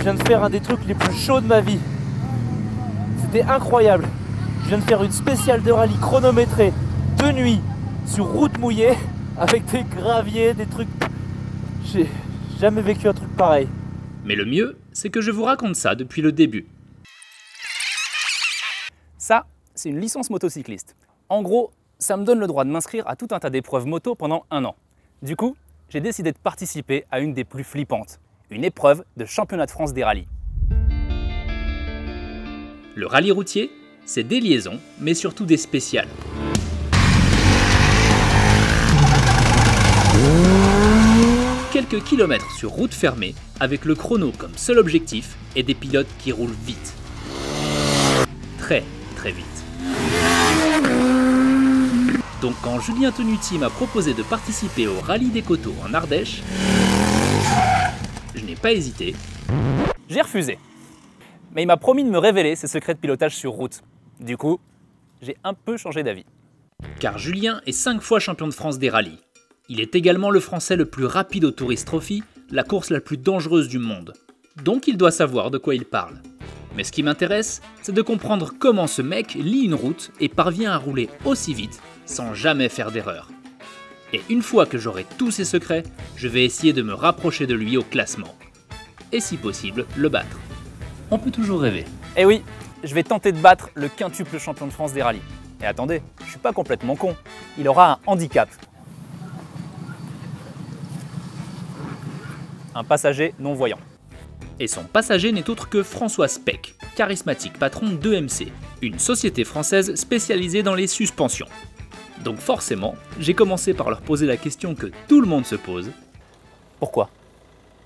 je viens de faire un des trucs les plus chauds de ma vie. C'était incroyable. Je viens de faire une spéciale de rallye chronométrée de nuit sur route mouillée avec des graviers, des trucs... J'ai jamais vécu un truc pareil. Mais le mieux, c'est que je vous raconte ça depuis le début. Ça, c'est une licence motocycliste. En gros, ça me donne le droit de m'inscrire à tout un tas d'épreuves moto pendant 1 an. Du coup, j'ai décidé de participer à une des plus flippantes, une épreuve de championnat de France des rallyes. Le rallye routier, c'est des liaisons, mais surtout des spéciales. Quelques kilomètres sur route fermée, avec le chrono comme seul objectif et des pilotes qui roulent vite. Très, très vite. Donc quand Julien Tonuti m'a proposé de participer au rallye des Coteaux en Ardèche, je n'ai pas hésité. J'ai refusé. Mais il m'a promis de me révéler ses secrets de pilotage sur route. Du coup, j'ai un peu changé d'avis. Car Julien est 5 fois champion de France des rallyes. Il est également le Français le plus rapide au Tourist Trophy, la course la plus dangereuse du monde. Donc il doit savoir de quoi il parle. Mais ce qui m'intéresse, c'est de comprendre comment ce mec lit une route et parvient à rouler aussi vite sans jamais faire d'erreur. Et une fois que j'aurai tous ses secrets, je vais essayer de me rapprocher de lui au classement. Et si possible, le battre. On peut toujours rêver. Eh oui, je vais tenter de battre le quintuple champion de France des rallyes. Et attendez, je suis pas complètement con. Il aura un handicap. Un passager non-voyant. Et son passager n'est autre que François Speck, charismatique patron d'EMC, une société française spécialisée dans les suspensions. Donc forcément, j'ai commencé par leur poser la question que tout le monde se pose. Pourquoi ?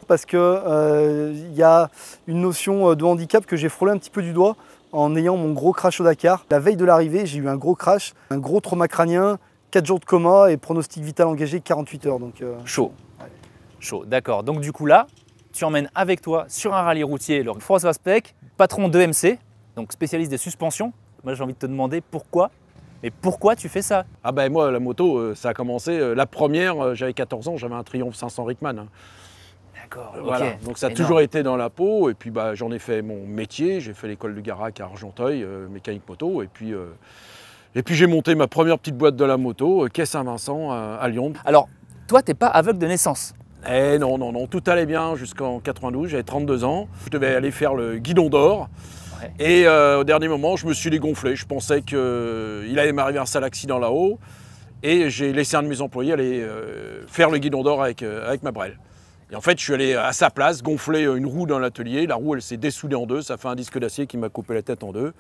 Parce que y a une notion de handicap que j'ai frôlé un petit peu du doigt en ayant mon gros crash au Dakar. La veille de l'arrivée, j'ai eu un gros crash, un gros trauma crânien, 4 jours de coma et pronostic vital engagé 48 heures. Donc, chaud. Ouais. Chaud, d'accord. Donc du coup là, tu emmènes avec toi sur un rallye routier le François Speck, patron d'EMC, donc spécialiste des suspensions. Moi j'ai envie de te demander pourquoi. Mais pourquoi tu fais ça? Ah ben moi la moto, ça a commencé, la première, j'avais 14 ans, j'avais un Triumph 500 Rickman. Hein. D'accord, voilà. Okay. Donc ça a toujours été dans la peau, et puis bah, j'en ai fait mon métier, j'ai fait l'école de Garac à Argenteuil, mécanique moto, et puis j'ai monté ma première petite boîte de la moto, Quai Saint-Vincent à Lyon. Alors, toi t'es pas aveugle de naissance? Eh non, non, non, tout allait bien jusqu'en 92, j'avais 32 ans, je devais aller faire le guidon d'or. Ouais. Et au dernier moment, je me suis dégonflé. Je pensais qu'il allait m'arriver un sale accident là-haut. Et j'ai laissé un de mes employés aller faire le guidon d'or avec ma brelle. Et en fait, je suis allé à sa place, gonfler une roue dans l'atelier. La roue, elle s'est dessoudée en deux. Ça fait un disque d'acier qui m'a coupé la tête en deux.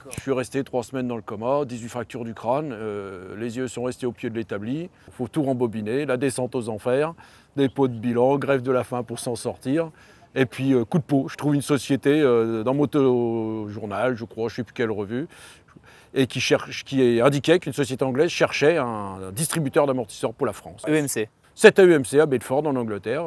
Je suis resté 3 semaines dans le coma, 18 fractures du crâne. Les yeux sont restés au pied de l'établi. Il faut tout rembobiner. La descente aux enfers, dépôt de bilan, grève de la faim pour s'en sortir. Et puis coup de peau, je trouve une société dans Moto Journal, je crois, je ne sais plus quelle revue, et qui indiquait qu'une société anglaise cherchait un distributeur d'amortisseurs pour la France. EMC. C'était EMC à Bedford en Angleterre.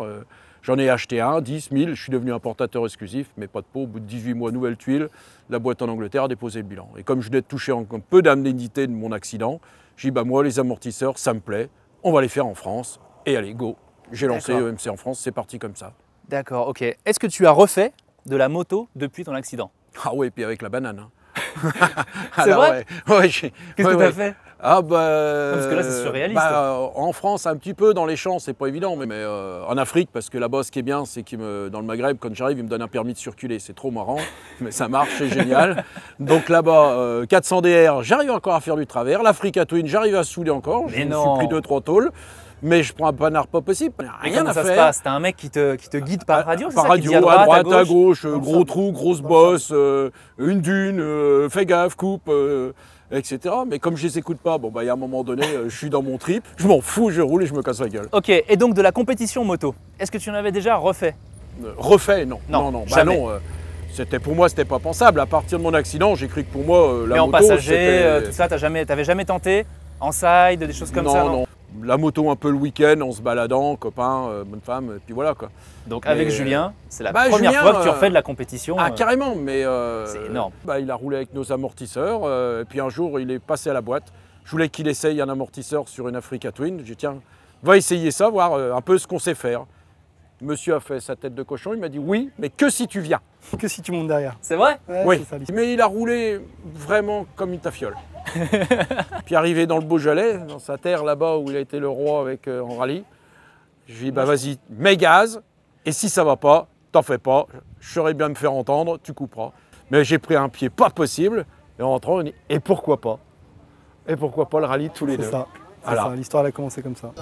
J'en ai acheté un, 10, 1000, je suis devenu importateur exclusif, mais pas de peau. Au bout de 18 mois, nouvelle tuile, la boîte en Angleterre a déposé le bilan. Et comme je venais de toucher un peu d'indemnité de mon accident, j'ai dit bah moi les amortisseurs, ça me plaît, on va les faire en France. Et allez, go. J'ai lancé EMC en France, c'est parti comme ça. D'accord, ok. Est-ce que tu as refait de la moto depuis ton accident? Ah oui, et puis avec la banane. Hein. C'est vrai? Ouais, qu'est-ce que tu as fait? Ah bah, parce que là c'est surréaliste. Bah, en France, un petit peu, dans les champs, c'est pas évident, mais en Afrique, parce que là-bas, ce qui est bien, c'est que dans le Maghreb, quand j'arrive, ils me donnent un permis de circuler. C'est trop marrant, mais ça marche, c'est génial. Donc là-bas, 400 DR, j'arrive encore à faire du travers. L'Africa Twin, j'arrive à souder encore. Je me suis pris 2-3 tôles. Mais je prends un panard pas possible, rien à faire. Ça se passe? T'as un mec qui te guide par radio? Par radio, à droite, à gauche, gros trou, grosse bosse, une dune, fais gaffe, coupe, etc. Mais comme je les écoute pas, bon bah il y a un moment donné, je suis dans mon trip, je m'en fous, je roule et je me casse la gueule. Ok, et donc de la compétition moto, est-ce que tu en avais déjà refait? Refait, non. Non, bah non. Pour moi, c'était pas pensable. À partir de mon accident, j'ai cru que pour moi, la moto. Mais en passager, tout ça, t'avais jamais tenté? En side, des choses comme ça? Non. La moto un peu le week-end en se baladant, copain, bonne femme, et puis voilà quoi. Donc avec Julien, c'est la première fois que tu refais de la compétition. Ah carrément, mais c'est énorme. Bah, il a roulé avec nos amortisseurs, et puis un jour il est passé à la boîte. Je voulais qu'il essaye un amortisseur sur une Africa Twin. J'ai dit tiens, va essayer ça, voir un peu ce qu'on sait faire. Monsieur a fait sa tête de cochon, il m'a dit oui, mais que si tu viens. Que si tu montes derrière. C'est vrai? Ouais, Oui, c'est ça, l'histoire. mais il a roulé vraiment comme une tafiole. Puis arrivé dans le Beaujolais, dans sa terre là-bas où il a été le roi avec en rallye, je lui ai dit bah vas-y, mets gaz, et si ça va pas, t'en fais pas, je saurais bien me faire entendre, tu couperas. Mais j'ai pris un pied pas possible, et en rentrant, on dit et pourquoi pas? Et pourquoi pas le rallye tous les C'est deux? ça. C'est Voilà. ça. L'histoire elle a commencé comme ça.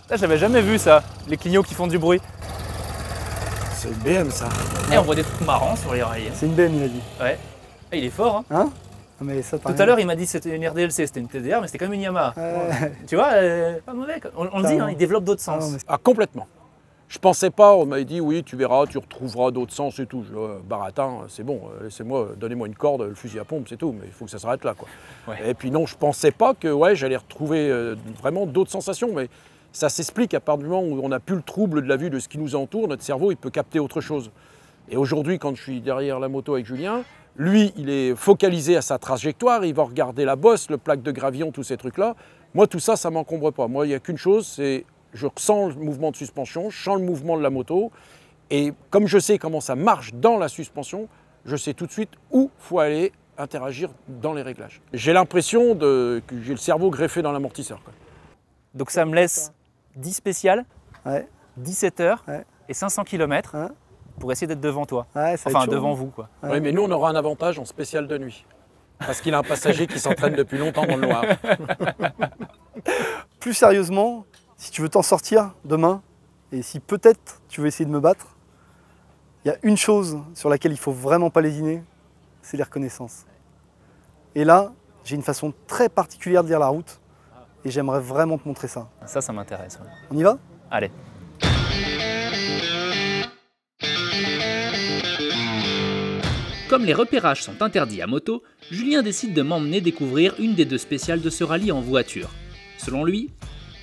Là, j'avais jamais vu ça, les clignots qui font du bruit. C'est une BM ça. Et on voit des trucs marrants sur les rails. C'est une BM, il a dit. Ouais. Et il est fort, hein. Hein? Mais ça, Tout à l'heure, il m'a dit que c'était une RDLC, c'était une TDR, mais c'était quand même une Yamaha. Tu vois, pas mauvais. On le dit, hein, il développe d'autres sens. mais Ah, complètement. Je pensais pas, on m'avait dit oui, tu verras, tu retrouveras d'autres sens et tout. Je dis, baratin, c'est bon, laissez-moi, donnez-moi une corde, le fusil à pompe, c'est tout, mais il faut que ça s'arrête là, quoi. Ouais. Et puis non, je pensais pas que ouais, j'allais retrouver vraiment d'autres sensations, mais ça s'explique à partir du moment où on n'a plus le trouble de la vue de ce qui nous entoure, notre cerveau, il peut capter autre chose. Et aujourd'hui, quand je suis derrière la moto avec Julien, lui, il est focalisé à sa trajectoire, il va regarder la bosse, le plaque de gravillon, tous ces trucs-là. Moi, tout ça, ça ne m'encombre pas. Moi, il n'y a qu'une chose, c'est je ressens le mouvement de suspension, je sens le mouvement de la moto, et comme je sais comment ça marche dans la suspension, je sais tout de suite où il faut aller interagir dans les réglages. J'ai l'impression que j'ai le cerveau greffé dans l'amortisseur, quoi. Donc ça me laisse 10 spéciales, Ouais. 17 heures Ouais. et 500 km Hein? pour essayer d'être devant toi. Ouais, ça va Enfin, être chaud. devant vous, quoi. Ouais. Oui, mais nous, on aura un avantage en spécial de nuit. Parce qu'il a un passager qui s'entraîne depuis longtemps dans le noir. Plus sérieusement, si tu veux t'en sortir demain, et si peut-être tu veux essayer de me battre, il y a une chose sur laquelle il ne faut vraiment pas lésiner, c'est les reconnaissances. Et là, j'ai une façon très particulière de lire la route, et j'aimerais vraiment te montrer ça. Ça m'intéresse. Ouais. On y va? Allez. Comme les repérages sont interdits à moto, Julien décide de m'emmener découvrir une des deux spéciales de ce rallye en voiture. Selon lui,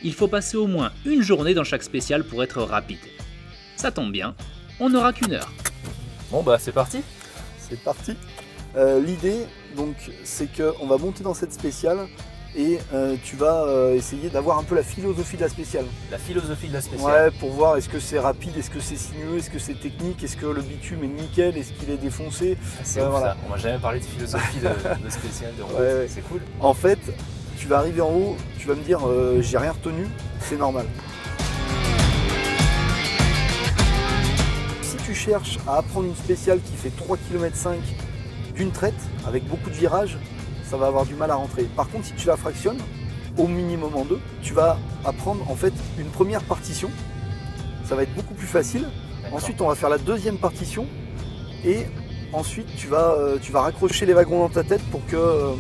il faut passer au moins une journée dans chaque spéciale pour être rapide. Ça tombe bien, on n'aura qu'une heure. Bon bah c'est parti. C'est parti. L'idée, donc, c'est qu'on va monter dans cette spéciale et tu vas essayer d'avoir un peu la philosophie de la spéciale. La philosophie de la spéciale. Ouais, pour voir est-ce que c'est rapide, est-ce que c'est sinueux, est-ce que c'est technique, est-ce que le bitume est nickel, est-ce qu'il est défoncé. C'est ouf, voilà. On m'a jamais parlé de philosophie de spéciale, de route. Ouais. C'est cool. En fait, tu vas arriver en haut, tu vas me dire j'ai rien retenu, c'est normal. Si tu cherches à apprendre une spéciale qui fait 3,5 km d'une traite, avec beaucoup de virages, ça va avoir du mal à rentrer. Par contre, si tu la fractionnes, au minimum en deux, tu vas apprendre en fait une première partition. Ça va être beaucoup plus facile. Ensuite, on va faire la deuxième partition et ensuite tu vas raccrocher les wagons dans ta tête pour que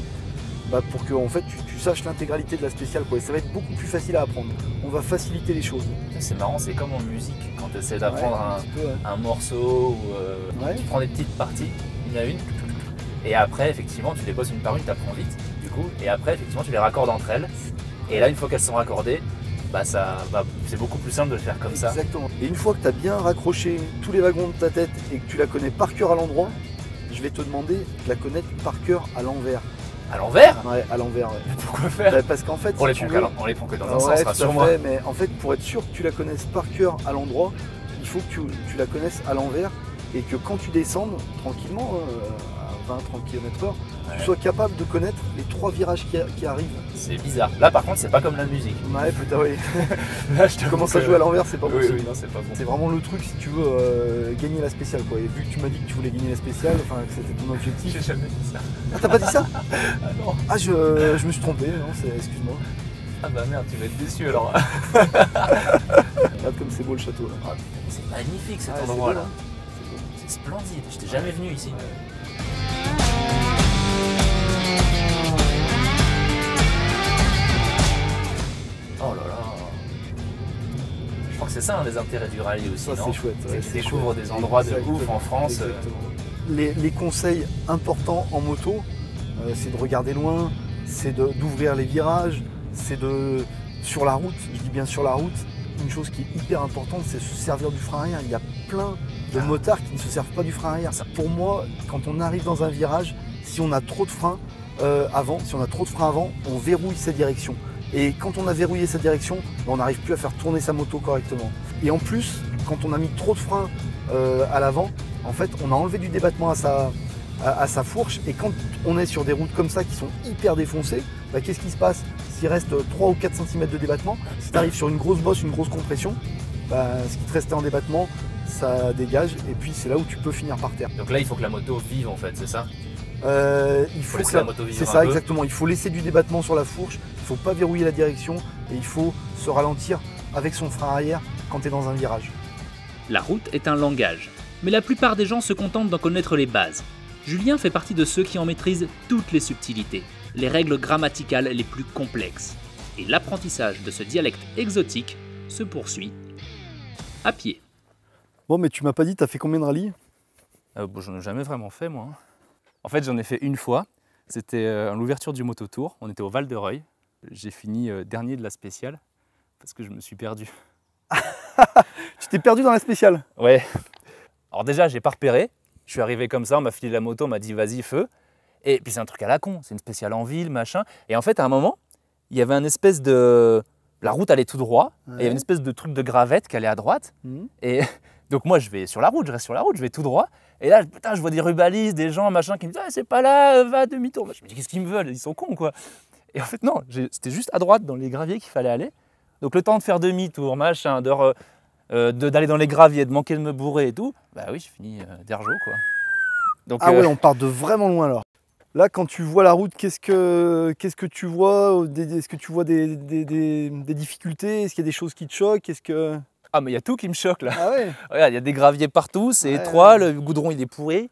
en fait, tu saches l'intégralité de la spéciale, quoi. Et ça va être beaucoup plus facile à apprendre. On va faciliter les choses. C'est marrant, c'est comme en musique, quand tu essaies d'apprendre Ouais, petit peu, ouais. un morceau, ou Ouais. tu prends des petites parties, une à une, et après, effectivement, tu les poses une par une, tu apprends vite, du coup, et après, effectivement, tu les raccordes entre elles, et là, une fois qu'elles sont raccordées, c'est beaucoup plus simple de le faire comme ça. Exactement. Et une fois que tu as bien raccroché tous les wagons de ta tête et que tu la connais par cœur à l'endroit, je vais te demander de la connaître par cœur à l'envers. À l'envers? Ouais, à l'envers, ouais. Pourquoi faire? Parce qu'en fait, On les si tu prend veux- on les prend que dans un Ouais, sens, tout à rassure-moi. fait, mais en fait, pour être sûr que tu la connaisses par cœur à l'endroit, il faut que tu la connaisses à l'envers et que quand tu descendes tranquillement, à 20-30 km/h, tu sois capable de connaître les 3 virages qui arrivent. C'est bizarre. Là, par contre, c'est pas comme la musique. Ouais, putain, oui. Là, je Tu commences à jouer à l'envers, c'est pas Oui, possible. oui, non, c'est pas bon. C'est vraiment le truc si tu veux gagner la spéciale, quoi. Et vu que tu m'as dit que tu voulais gagner la spéciale, enfin que c'était ton objectif. J'ai jamais dit ça. Ah, t'as pas dit ça? Ah non. Ah, je me suis trompé, non, excuse-moi. Ah bah merde, tu vas être déçu alors. Regarde comme c'est beau le château là. C'est magnifique cet Ah, c'est endroit beau, là. hein. C'est splendide. J'étais jamais venu ici. Oh là là. Je crois que c'est ça un des intérêts du rallye aussi, Ça, non? c'est chouette. C'est ouais, que tu c'est découvres chouette. des endroits de Exactement, ouf en France. exactement. Les conseils importants en moto, c'est de regarder loin, c'est d'ouvrir les virages, c'est de sur la route, je dis bien sur la route, une chose qui est hyper importante, c'est se servir du frein arrière. Il y a plein de motards qui ne se servent pas du frein arrière. Pour moi, quand on arrive dans un virage, si on a trop de frein, avant, si on a trop de frein avant, on verrouille sa direction. Et quand on a verrouillé sa direction, on n'arrive plus à faire tourner sa moto correctement. Et en plus, quand on a mis trop de frein à l'avant, en fait, on a enlevé du débattement à sa fourche. Et quand on est sur des routes comme ça qui sont hyper défoncées, bah, qu'est-ce qui se passe? S'il reste 3 ou 4 cm de débattement, si tu arrives sur une grosse bosse, une grosse compression, bah, ce qui te restait en débattement, ça dégage. Et puis c'est là où tu peux finir par terre. Donc là, il faut que la moto vive en fait, c'est ça? Il faut laisser que la moto vivre c'est un ça, peu. exactement. Il faut laisser du débattement sur la fourche, il ne faut pas verrouiller la direction et il faut se ralentir avec son frein arrière quand tu es dans un virage. La route est un langage, mais la plupart des gens se contentent d'en connaître les bases. Julien fait partie de ceux qui en maîtrisent toutes les subtilités, les règles grammaticales les plus complexes. Et l'apprentissage de ce dialecte exotique se poursuit à pied. Bon, mais tu m'as pas dit, tu as fait combien de rallyes? Bon, j'en ai jamais vraiment fait moi. En fait, j'en ai fait une fois. C'était à l'ouverture du Mototour. On était au Val de Reuil. J'ai fini dernier de la spéciale parce que je me suis perdu. Tu t'es perdu dans la spéciale? Ouais. Alors déjà, j'ai pas repéré. Je suis arrivé comme ça, on m'a filé la moto, on m'a dit vas-y feu. Et puis c'est un truc à la con, c'est une spéciale en ville, machin. Et en fait, à un moment, il y avait un espèce de... La route allait tout droit, et il y avait une espèce de truc de gravette qui allait à droite. Et donc moi, je vais sur la route, je reste sur la route, je vais tout droit. Et là, putain, je vois des rubalistes, des gens, machin, qui me disent ah, c'est pas là, va demi-tour. Je me dis qu'est-ce qu'ils me veulent, ils sont cons quoi. Et en fait, non, c'était juste à droite dans les graviers qu'il fallait aller. Donc le temps de faire demi-tour, machin, d'aller dans les graviers, de manquer de me bourrer et tout, bah oui, j'ai fini d'Erjo quoi. Donc, ah ouais, on part de vraiment loin alors. Là, quand tu vois la route, qu'est-ce que tu vois? Est-ce que tu vois des difficultés? Est-ce qu'il y a des choses qui te choquent? Ah mais il y a tout qui me choque là. Ah ouais. Regarde, il y a des graviers partout, c'est étroit, le goudron il est pourri,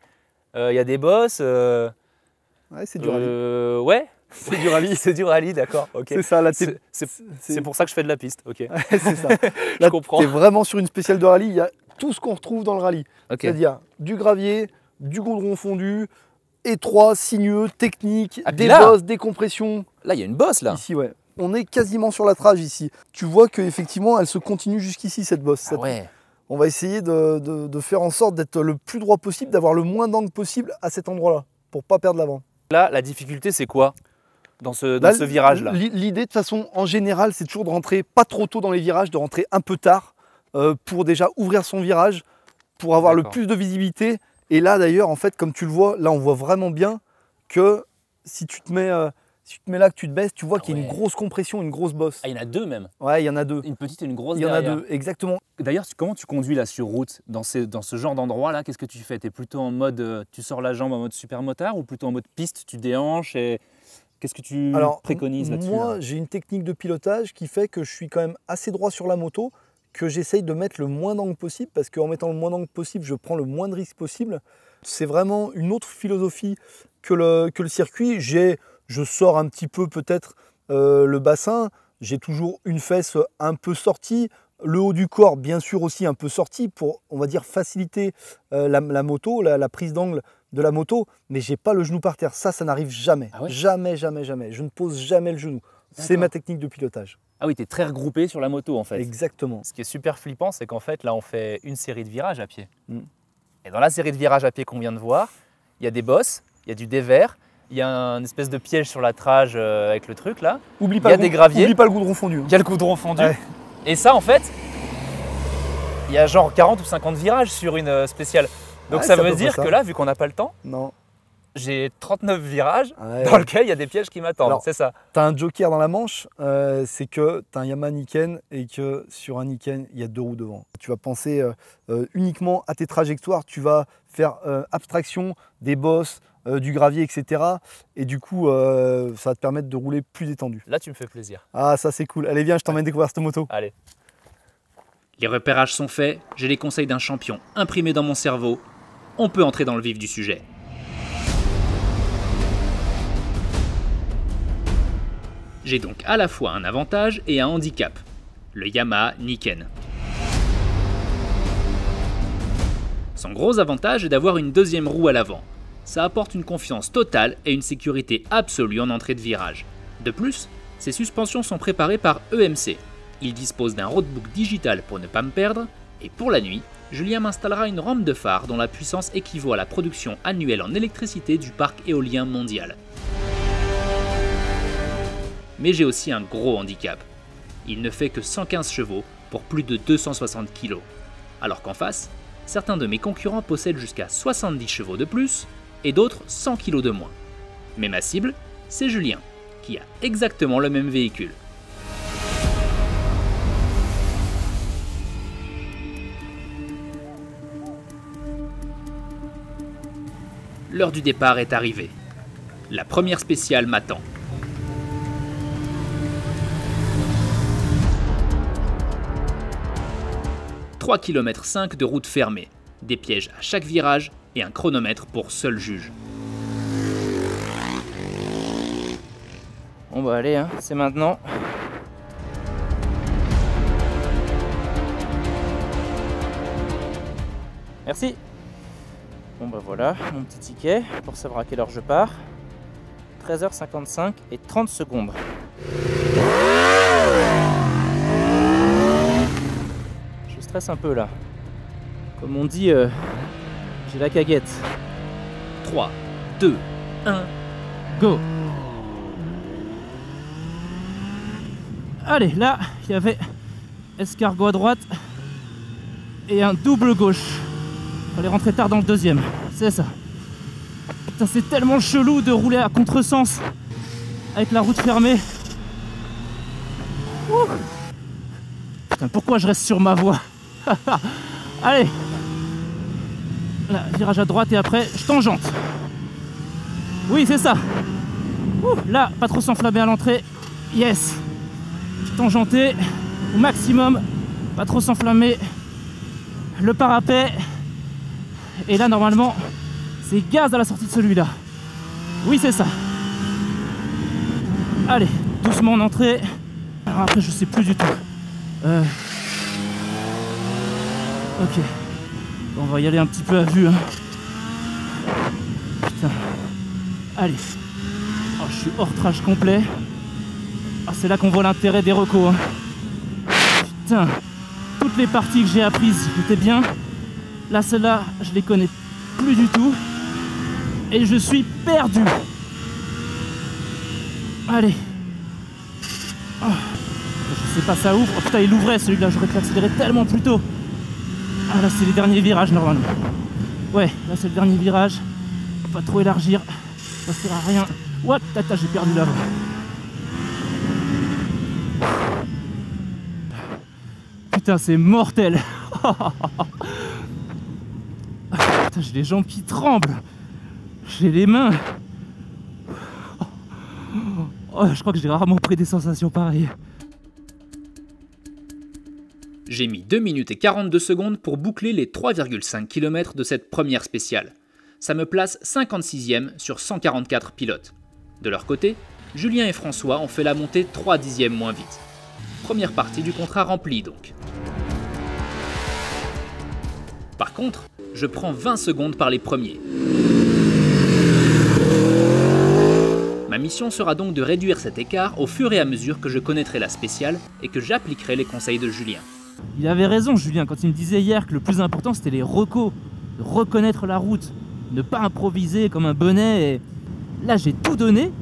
il y a des bosses. Ouais, c'est du rallye. Ouais, c'est du rallye, c'est du rallye, d'accord. Ok. C'est ça, là, c'est pour ça que je fais de la piste, ok. c'est ça. Je Là, comprends. t'es vraiment sur une spéciale de rallye, il y a tout ce qu'on retrouve dans le rallye. Okay. C'est-à-dire du gravier, du goudron fondu, étroit, sinueux, technique, des là, bosses, des compressions. Là, il y a une bosse là. Ici, ouais. On est quasiment sur la trage ici. Tu vois qu'effectivement, elle se continue jusqu'ici, cette bosse. Ah ouais. On va essayer de faire en sorte d'être le plus droit possible, d'avoir le moins d'angle possible à cet endroit-là, pour pas perdre l'avant. Là, la difficulté, c'est quoi dans ce virage-là? L'idée, de toute façon, en général, c'est toujours de rentrer pas trop tôt dans les virages, de rentrer un peu tard, pour déjà ouvrir son virage, pour avoir le plus de visibilité. Et là, d'ailleurs, en fait, comme tu le vois, là, on voit vraiment bien que si tu te mets là, que tu te baisses, tu vois qu'il y a une grosse compression, une grosse bosse. Ah, il y en a deux même. Ouais, il y en a deux. Une petite et une grosse. Il y en derrière. a deux, exactement. D'ailleurs, comment tu conduis là sur route, dans ce genre d'endroit là? Qu'est-ce que tu fais? Tu es plutôt en mode, tu sors la jambe en mode super motard ou plutôt en mode piste, tu déhanches et qu'est-ce que tu préconises là-dessus? Moi, j'ai une technique de pilotage qui fait que je suis quand même assez droit sur la moto, que j'essaye de mettre le moins d'angle possible, parce qu'en mettant le moins d'angle possible, je prends le moins de risques possible. C'est vraiment une autre philosophie que le circuit. Je sors un petit peu peut-être le bassin, j'ai toujours une fesse un peu sortie, le haut du corps bien sûr aussi un peu sorti pour, on va dire, faciliter la moto, la prise d'angle de la moto, mais j'ai pas le genou par terre. Ça n'arrive jamais. Ah ouais? Jamais, jamais, jamais. Je ne pose jamais le genou. C'est ma technique de pilotage. Ah oui, tu es très regroupé sur la moto en fait. Exactement. Ce qui est super flippant, c'est qu'en fait, là, on fait une série de virages à pied. Et dans la série de virages à pied qu'on vient de voir, il y a des bosses, il y a du dévers, il y a un espèce de piège sur la trage avec le truc là. Oublie Il y a des graviers. Oublie pas le goudron fondu. Il y a le goudron fondu. Ouais. Et ça, en fait, il y a genre 40 ou 50 virages sur une spéciale. Donc Ouais, ça c'est à veut peu dire près ça. que là, vu qu'on n'a pas le temps, Non. j'ai 39 virages Ouais. dans lesquels il y a des pièges qui m'attendent. Alors, C'est ça. Tu as un joker dans la manche, c'est que tu as un Yamaha Niken et que sur un Niken, il y a deux roues devant. Tu vas penser uniquement à tes trajectoires, tu vas faire abstraction des bosses, du gravier, etc. Et du coup, ça va te permettre de rouler plus détendu. Là, tu me fais plaisir. Ah, ça c'est cool. Allez, viens, je t'emmène découvrir cette moto. Allez. Les repérages sont faits, j'ai les conseils d'un champion imprimés dans mon cerveau. On peut entrer dans le vif du sujet. J'ai donc à la fois un avantage et un handicap, le Yamaha Niken. Son gros avantage est d'avoir une deuxième roue à l'avant. Ça apporte une confiance totale et une sécurité absolue en entrée de virage. De plus, ses suspensions sont préparées par EMC. Il dispose d'un roadbook digital pour ne pas me perdre, et pour la nuit, Julien m'installera une rampe de phare dont la puissance équivaut à la production annuelle en électricité du parc éolien mondial. Mais j'ai aussi un gros handicap. Il ne fait que 115 chevaux pour plus de 260 kg. Alors qu'en face, certains de mes concurrents possèdent jusqu'à 70 chevaux de plus et d'autres 100 kg de moins. Mais ma cible, c'est Julien, qui a exactement le même véhicule. L'heure du départ est arrivée. La première spéciale m'attend. 3,5 km de route fermée, des pièges à chaque virage et un chronomètre pour seul juge. Bon bah allez, hein, c'est maintenant. Merci. Bon bah voilà, mon petit ticket pour savoir à quelle heure je pars. 13h55 et 30 secondes. Je stresse un peu là. Comme on dit, j'ai la caguette. 3, 2, 1, go! Allez, là, il y avait escargot à droite et un double gauche. Fallait rentrer tard dans le deuxième, c'est ça. Putain, c'est tellement chelou de rouler à contresens avec la route fermée. Ouh. Putain, pourquoi je reste sur ma voie? Allez, là, virage à droite et après, je tangente. Oui, c'est ça. Ouh, là, pas trop s'enflammer à l'entrée. Yes. Tangenter au maximum, pas trop s'enflammer. Le parapet. Et là, normalement, c'est gaz à la sortie de celui-là. Oui, c'est ça. Allez, doucement en entrée. Alors après, je sais plus du tout. Ok. On va y aller un petit peu à vue. Hein. Putain. Allez. Oh, je suis hors trash complet. Ah, c'est là qu'on voit l'intérêt des recos. Hein. Putain. Toutes les parties que j'ai apprises, j'étais bien. Là, celle-là, je les connais plus du tout. Et je suis perdu. Allez. Oh. Je sais pas, ça ouvre. Oh putain, il ouvrait celui-là. J'aurais pu accélérer tellement plus tôt. Ah, là, c'est les derniers virages, normalement. Ouais, là, c'est le dernier virage. Faut pas trop élargir. Ça sert à rien. What? Tata, j'ai perdu là. Putain, c'est mortel. Putain, j'ai les jambes qui tremblent. J'ai les mains. Oh, je crois que j'ai rarement pris des sensations pareilles. J'ai mis 2 minutes et 42 secondes pour boucler les 3,5 km de cette première spéciale. Ça me place 56e sur 144 pilotes. De leur côté, Julien et François ont fait la montée 3 dixièmes moins vite. Première partie du contrat remplie donc. Par contre, je prends 20 secondes par les premiers. Ma mission sera donc de réduire cet écart au fur et à mesure que je connaîtrai la spéciale et que j'appliquerai les conseils de Julien. Il avait raison, Julien, quand il me disait hier que le plus important c'était les recos, de reconnaître la route, ne pas improviser comme un bonnet. Et... là, j'ai tout donné.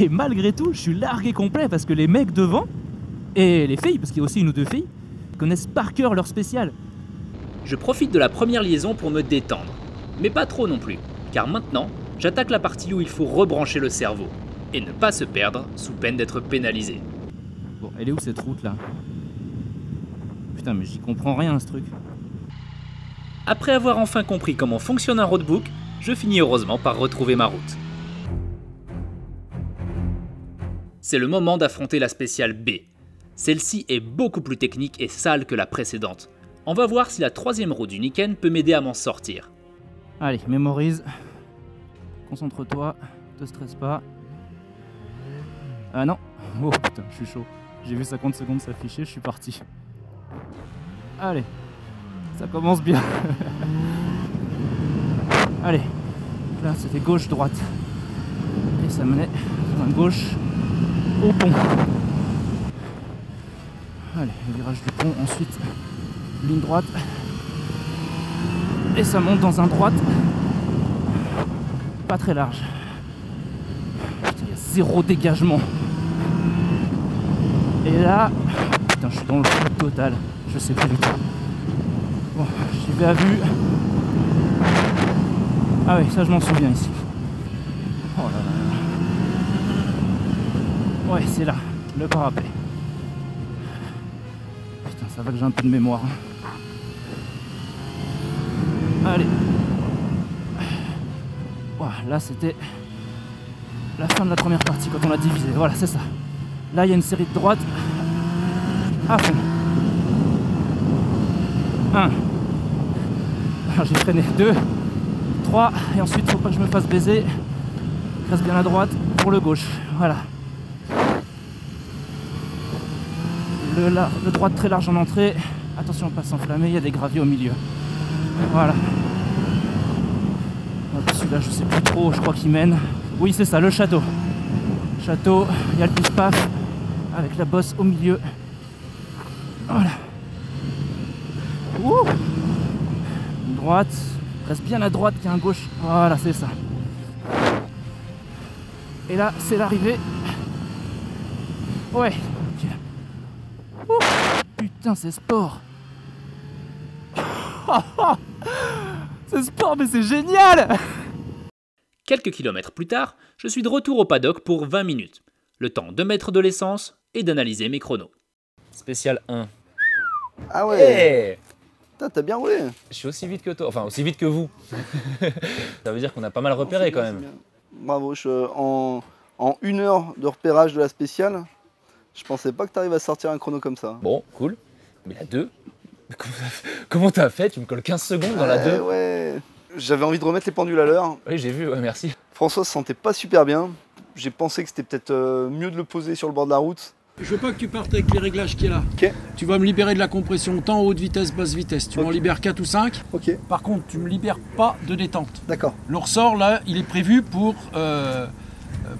Et malgré tout, je suis largué complet parce que les mecs devant, et les filles, parce qu'il y a aussi une ou deux filles, connaissent par cœur leur spéciale. Je profite de la première liaison pour me détendre, mais pas trop non plus, car maintenant, j'attaque la partie où il faut rebrancher le cerveau, et ne pas se perdre sous peine d'être pénalisé. Bon, elle est où cette route là? Putain, mais j'y comprends rien ce truc. Après avoir enfin compris comment fonctionne un roadbook, je finis heureusement par retrouver ma route. C'est le moment d'affronter la spéciale B. Celle-ci est beaucoup plus technique et sale que la précédente. On va voir si la troisième roue du Niken peut m'aider à m'en sortir. Allez, mémorise. Concentre-toi, te stresse pas. Ah non. Oh putain, je suis chaud. J'ai vu 50 secondes s'afficher, je suis parti. Allez, ça commence bien. Allez, là c'était gauche-droite. Et ça menait d'un gauche au pont. Allez, le virage du pont, ensuite ligne droite. Et ça monte dans un droite. Pas très large. Il y a zéro dégagement. Et là, putain, je suis dans le flou total. Je sais plus du tout. Bon, j'y vais à vue. Ah oui, ça je m'en souviens ici. Oh là là. Ouais, c'est là, le parapet. Putain, ça va que j'ai un peu de mémoire. Allez. Voilà, là c'était la fin de la première partie quand on a divisé. Voilà, c'est ça. Là, il y a une série de droites à fond. 1. J'ai freiné. 2. 3. Et ensuite, faut pas que je me fasse baiser. Je reste bien à droite pour le gauche. Voilà. Le droite très large en entrée. Attention, pas s'enflammer. Il y a des graviers au milieu. Voilà. Celui-là, je sais plus trop. Je crois qu'il mène. Oui, c'est ça, le château. Château. Il y a le pif-paf avec la bosse au milieu. Voilà. Ouh. Droite. Reste bien à droite, qu'il y a un gauche. Voilà, c'est ça. Et là, c'est l'arrivée. Ouais. Okay. Ouh. Putain, c'est sport. C'est sport, mais c'est génial. Quelques kilomètres plus tard, je suis de retour au paddock pour 20 minutes. Le temps de mettre de l'essence et d'analyser mes chronos. Spécial 1. Ah ouais. Hey, T'as bien roulé. je suis aussi vite que toi, enfin aussi vite que vous. Ça veut dire qu'on a pas mal repéré quand même. Bravo, en 1 heure de repérage de la spéciale, je pensais pas que tu arrives à sortir un chrono comme ça. Bon, cool. Mais la 2 comment t'as fait? Tu me colles 15 secondes dans la 2? Ouais. J'avais envie de remettre les pendules à l'heure. Oui, j'ai vu, ouais, merci. François se sentait pas super bien. J'ai pensé que c'était peut-être mieux de le poser sur le bord de la route. Je veux pas que tu partes avec les réglages qu'il y a là. Ok. Tu vas me libérer de la compression, tant haute vitesse, basse vitesse. Tu m'en libères 4 ou 5. Ok, Par contre, tu me libères pas de détente. d'accord. Le ressort, là, il est prévu pour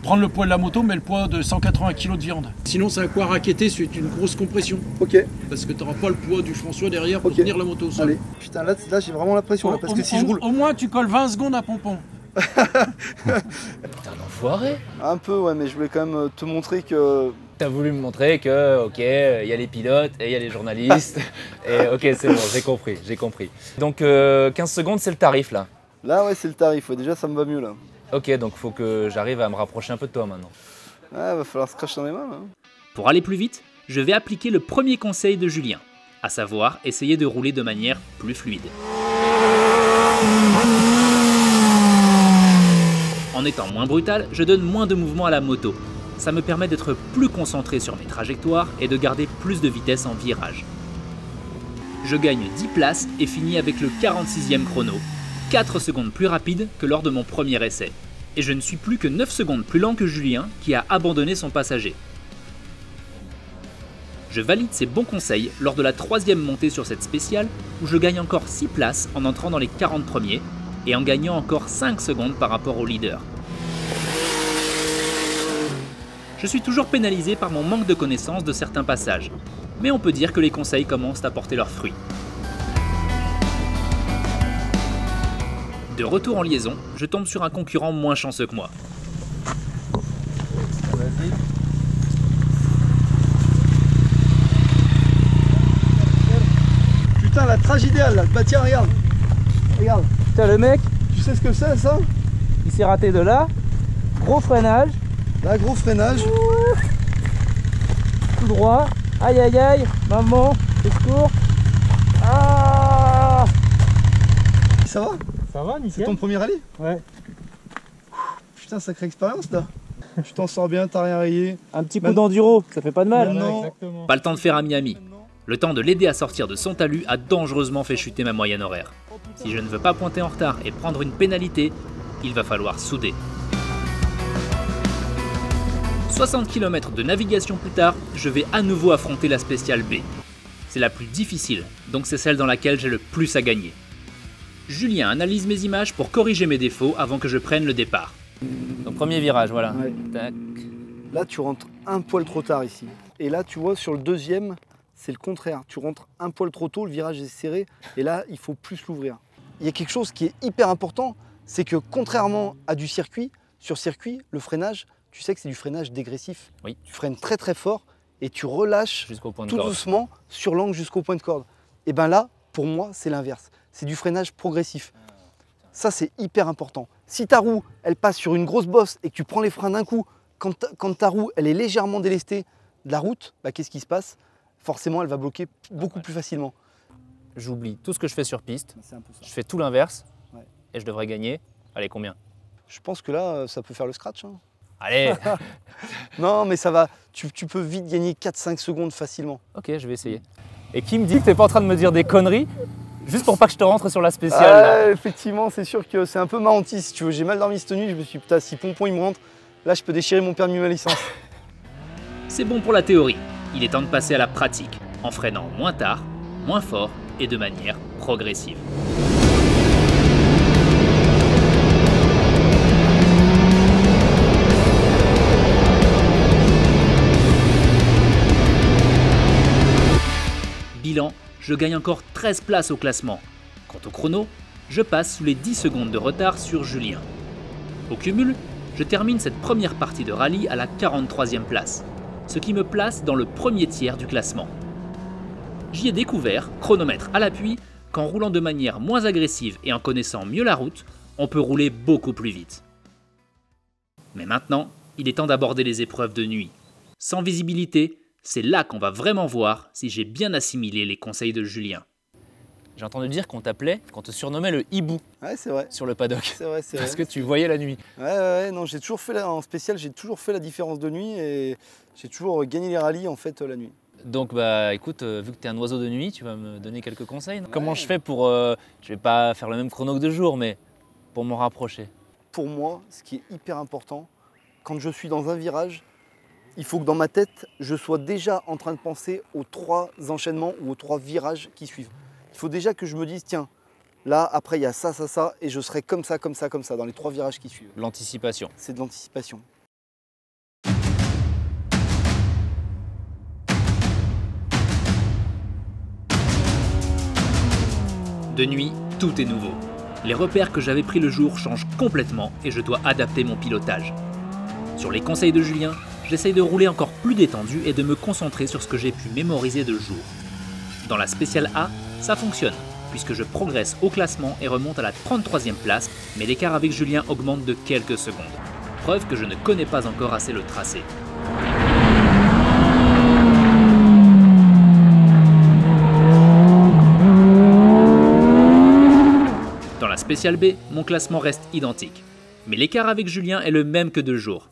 prendre le poids de la moto, mais le poids de 180 kg de viande. Sinon, ça va quoi raqueter, c'est une grosse compression. Ok, Parce que tu n'auras pas le poid du François derrière pour Ok. tenir la moto au sol. allez. Putain, là j'ai vraiment la pression, là, parce que si je roule... Au moins, tu colles 20 secondes à pompon. T'es un enfoiré. Un peu, ouais, mais je voulais quand même te montrer que... T'as voulu me montrer que, ok, il y a les pilotes et il y a les journalistes. Et ok, c'est bon, j'ai compris. Donc 15 secondes, c'est le tarif là. Là, ouais, c'est le tarif. Ouais, déjà, ça me va mieux, là. Ok, donc faut que j'arrive à me rapprocher un peu de toi maintenant. Ouais, va falloir se cracher dans les mains, là. Pour aller plus vite, je vais appliquer le premier conseil de Julien, à savoir essayer de rouler de manière plus fluide. En étant moins brutal, je donne moins de mouvement à la moto. Ça me permet d'être plus concentré sur mes trajectoires et de garder plus de vitesse en virage. Je gagne 10 places et finis avec le 46e chrono, 4 secondes plus rapide que lors de mon premier essai. Et je ne suis plus que 9 secondes plus lent que Julien qui a abandonné son passager. Je valide ces bons conseils lors de la 3e montée sur cette spéciale où je gagne encore 6 places en entrant dans les 40 premiers et en gagnant encore 5 secondes par rapport au leader. Je suis toujours pénalisé par mon manque de connaissance de certains passages, mais on peut dire que les conseils commencent à porter leurs fruits. De retour en liaison, je tombe sur un concurrent moins chanceux que moi. Putain, la trage idéale, là. Bah tiens, regarde. Regarde. Putain, le mec, Tu sais ce que c'est, ça? il s'est raté de là. Gros freinage. Là, gros freinage. Tout droit. Aïe aïe aïe. Maman, au secours. Ah. Ça va? Ça va, C'est nickel. ton premier rallye? Ouais. Putain, sacrée expérience, là. Tu t'en sors bien, t'as rien rayé. Un petit coup Maintenant- d'enduro, ça fait pas de mal. Maintenant, Pas le temps de faire à Miami. Le temps de l'aider à sortir de son talus a dangereusement fait chuter ma moyenne horaire. Si je ne veux pas pointer en retard et prendre une pénalité, il va falloir souder. 60 km de navigation plus tard, je vais à nouveau affronter la spéciale B. C'est la plus difficile, donc c'est celle dans laquelle j'ai le plus à gagner. Julien analyse mes images pour corriger mes défauts avant que je prenne le départ. Donc premier virage, voilà. Ouais. Tac. là, tu rentres un poil trop tard ici. Et là, tu vois, sur le deuxième, c'est le contraire. Tu rentres un poil trop tôt, le virage est serré, et là, il faut plus l'ouvrir. Il y a quelque chose qui est hyper important, c'est que contrairement à du circuit, sur circuit, le freinage, tu sais que c'est du freinage dégressif. Oui. Tu freines très très fort et tu relâches Jusqu'au point de tout corde. doucement sur l'angle jusqu'au point de corde. Et bien là, pour moi, c'est l'inverse. C'est du freinage progressif. Ça, c'est hyper important. Si ta roue, elle passe sur une grosse bosse et que tu prends les freins d'un coup, quand ta roue, elle est légèrement délestée de la route, bah, qu'est-ce qui se passe? Forcément, elle va bloquer beaucoup plus facilement. J'oublie tout ce que je fais sur piste, C'est un peu ça. je fais tout l'inverse Ouais. et je devrais gagner. Allez, combien? Je pense que là, ça peut faire le scratch. Hein. Allez. Non, mais ça va. Tu peux vite gagner 4-5 secondes facilement. Ok, je vais essayer. Et qui me dit que t'es pas en train de me dire des conneries juste pour pas que je te rentre sur la spéciale là. Effectivement, c'est sûr que c'est un peu ma hantise. Si tu veux, j'ai mal dormi cette nuit. Je me suis dit, putain, si Pompon il me rentre, là, je peux déchirer mon permis, ma licence. C'est bon pour la théorie. Il est temps de passer à la pratique, en freinant moins tard, moins fort et de manière progressive. Bilan, je gagne encore 13 places au classement. Quant au chrono, je passe sous les 10 secondes de retard sur Julien. Au cumul, je termine cette première partie de rallye à la 43e place, ce qui me place dans le premier tiers du classement. J'y ai découvert, chronomètre à l'appui, qu'en roulant de manière moins agressive et en connaissant mieux la route, on peut rouler beaucoup plus vite. Mais maintenant, il est temps d'aborder les épreuves de nuit. Sans visibilité, c'est là qu'on va vraiment voir si j'ai bien assimilé les conseils de Julien. J'ai entendu dire qu'on t'appelait, qu'on te surnommait le hibou Ouais, c'est vrai. sur le paddock. C'est vrai, c'est Parce vrai. que tu voyais la nuit. Ouais, non, j'ai toujours fait en spécial, j'ai toujours fait la différence de nuit et j'ai toujours gagné les rallyes en fait la nuit. Donc bah écoute, vu que tu es un oiseau de nuit, tu vas me donner quelques conseils. Comment je fais pour, je vais pas faire le même chrono que de jour, mais pour m'en rapprocher? Pour moi, ce qui est hyper important, quand je suis dans un virage, il faut que dans ma tête, je sois déjà en train de penser aux 3 enchaînements ou aux 3 virages qui suivent. Il faut déjà que je me dise, tiens, là, après, il y a ça, ça, ça, et je serai comme ça, comme ça, comme ça, dans les 3 virages qui suivent. L'anticipation. C'est de l'anticipation. De nuit, tout est nouveau. Les repères que j'avais pris le jour changent complètement et je dois adapter mon pilotage. Sur les conseils de Julien, j'essaye de rouler encore plus détendu et de me concentrer sur ce que j'ai pu mémoriser de jour. Dans la spéciale A, ça fonctionne, puisque je progresse au classement et remonte à la 33e place, mais l'écart avec Julien augmente de quelques secondes. Preuve que je ne connais pas encore assez le tracé. Dans la spéciale B, mon classement reste identique, mais l'écart avec Julien est le même que de jour.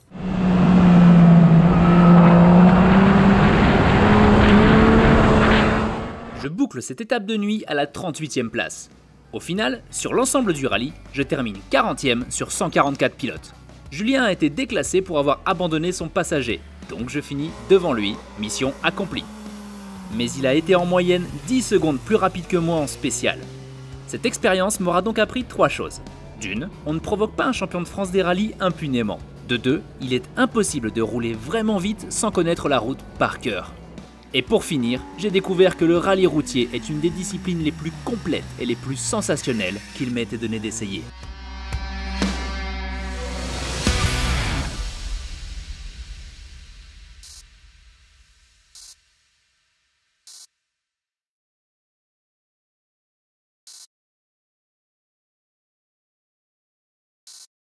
Je boucle cette étape de nuit à la 38e place. Au final, sur l'ensemble du rallye, je termine 40e sur 144 pilotes. Julien a été déclassé pour avoir abandonné son passager, donc je finis devant lui, mission accomplie. Mais il a été en moyenne 10 secondes plus rapide que moi en spécial. Cette expérience m'aura donc appris 3 choses. D'une, on ne provoque pas un champion de France des rallyes impunément. De 2, il est impossible de rouler vraiment vite sans connaître la route par cœur. Et pour finir, j'ai découvert que le rallye routier est une des disciplines les plus complètes et les plus sensationnelles qu'il m'ait été donné d'essayer.